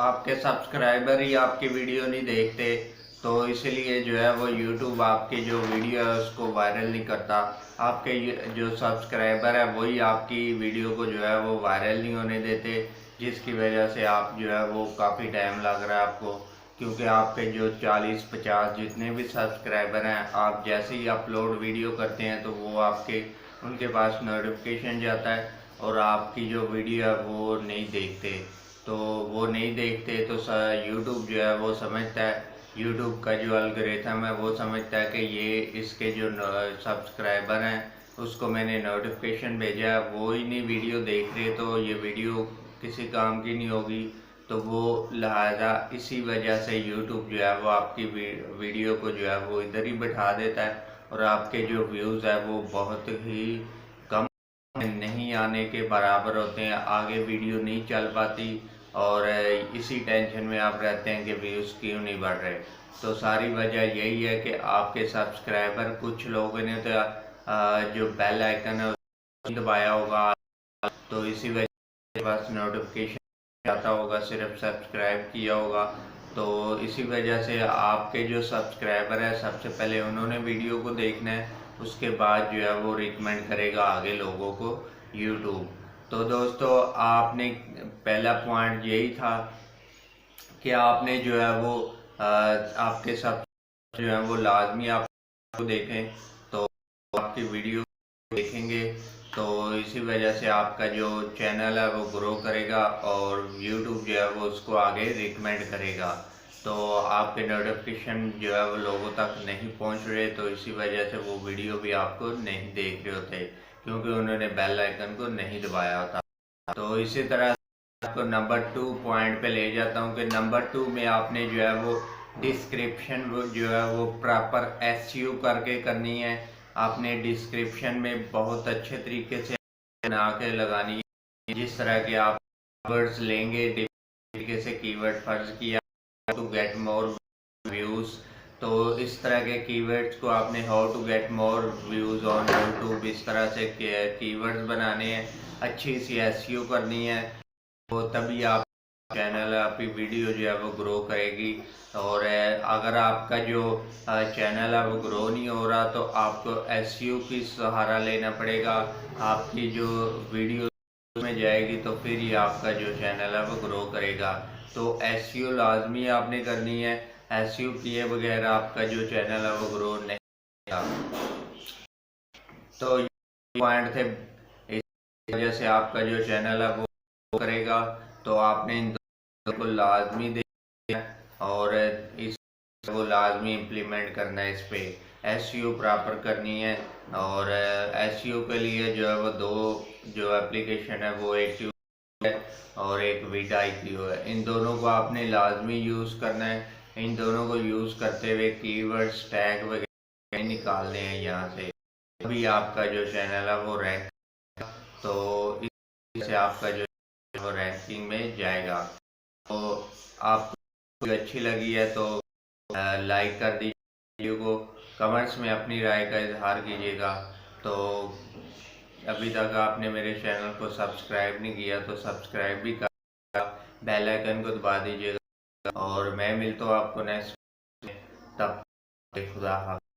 आपके सब्सक्राइबर ही आपकी वीडियो नहीं देखते, तो इसलिए जो है वो यूट्यूब आपकी जो वीडियो है उसको वायरल नहीं करता। आपके जो सब्सक्राइबर है वही आपकी वीडियो को जो है वो वायरल नहीं होने देते, जिसकी वजह से आप जो है वो काफ़ी टाइम लग रहा है आपको। क्योंकि आपके जो 40-50 जितने भी सब्सक्राइबर हैं, आप जैसे ही अपलोड वीडियो करते हैं तो वो आपके उनके पास नोटिफिकेशन जाता है और आपकी जो वीडियो है वो नहीं देखते। तो वो नहीं देखते तो यूट्यूब जो है वो समझता है, यूट्यूब का जो एल्गोरिथम है वो समझता है कि ये इसके जो सब्सक्राइबर हैं उसको मैंने नोटिफिकेशन भेजा है, वो ही नहीं वीडियो देख रहे, तो ये वीडियो किसी काम की नहीं होगी। तो वो लिहाजा इसी वजह से यूट्यूब जो है वो आपकी वीडियो को जो है वो इधर ही बैठा देता है और आपके जो व्यूज़ है वो बहुत ही कम, नहीं आने के बराबर होते हैं, आगे वीडियो नहीं चल पाती और इसी टेंशन में आप रहते हैं कि व्यूज़ क्यों नहीं बढ़ रहे। तो सारी वजह यही है कि आपके सब्सक्राइबर, कुछ लोगों ने तो जो बेल आइकन है उसको दबाया होगा, तो इसी वजह से बस नोटिफिकेशन आता होगा, सिर्फ सब्सक्राइब किया होगा। तो इसी वजह से आपके जो सब्सक्राइबर है सबसे पहले उन्होंने वीडियो को देखना है, उसके बाद जो है वो रिकमेंड करेगा आगे लोगों को यूट्यूब। तो दोस्तों, आपने पहला पॉइंट यही था कि आपने जो है वो आपके सब जो है वो लाजमी आप देखें, तो आपकी वीडियो देखेंगे तो इसी वजह से आपका जो चैनल है वो ग्रो करेगा और यूट्यूब जो है वो उसको आगे रिकमेंड करेगा। तो आपके नोटिफिकेशन जो है वो लोगों तक नहीं पहुंच रहे, तो इसी वजह से वो वीडियो भी आपको नहीं देख रहे होते, क्योंकि उन्होंने बेल आइकन को नहीं दबाया होता। तो इसी तरह आपको नंबर 2 पॉइंट पे ले जाता हूँ कि नंबर 2 में आपने जो है वो डिस्क्रिप्शन जो है वो प्रॉपर एसईओ करके करनी है। आपने डिस्क्रिप्शन में बहुत अच्छे तरीके से बना के लगानी है, जिस तरह के आप वर्ड्स लेंगे, तरीके से कीवर्ड फर्ज किया टू गेट मोर व्यूज, तो इस तरह के कीवर्ड्स को आपने how to get more views on YouTube, इस तरह से कीवर्ड्स बनाने हैं, अच्छी सी एसईओ करनी है, तो तभी आप चैनल, आपकी वीडियो जो है वो ग्रो करेगी। और अगर आपका जो चैनल है वो ग्रो नहीं हो रहा तो आपको एसईओ की सहारा लेना पड़ेगा। आपकी जो वीडियो में जाएगी तो फिर ही आपका जो चैनल है वो ग्रो करेगा। तो एसईओ लाजमी आपने करनी है, एसईओ किए बगैर आपका जो चैनल है वो ग्रो नहीं होगा। तो ये पॉइंट थे, इस वजह से आपका जो चैनल है वो करेगा। तो आपने इन दोनों को लाजमी देखना है और इसको लाजमी इम्प्लीमेंट करना है, इस पे एसईओ प्रॉपर करनी है। और एसईओ के लिए जो है वो दो जो एप्लीकेशन है वो एक है और एक vidIQ है, इन दोनों को आपने लाजमी यूज़ करना है। इन दोनों को यूज़ करते हुए कीवर्ड्स टैग वगैरह निकालने हैं यहाँ से, तभी आपका जो चैनल है वो रैंक, तो इससे आपका जो वो रैंकिंग में जाएगा। तो आपको अच्छी लगी है तो लाइक कर दीजिए, वीडियो को कमेंट्स में अपनी राय का इजहार कीजिएगा। तो अभी तक आपने मेरे चैनल को सब्सक्राइब नहीं किया तो सब्सक्राइब भी कर, बेल आइकन को दबा दीजिएगा और मैं मिलता हूँ आपको नेक्स्ट, तब खुदा हाफ़िज़।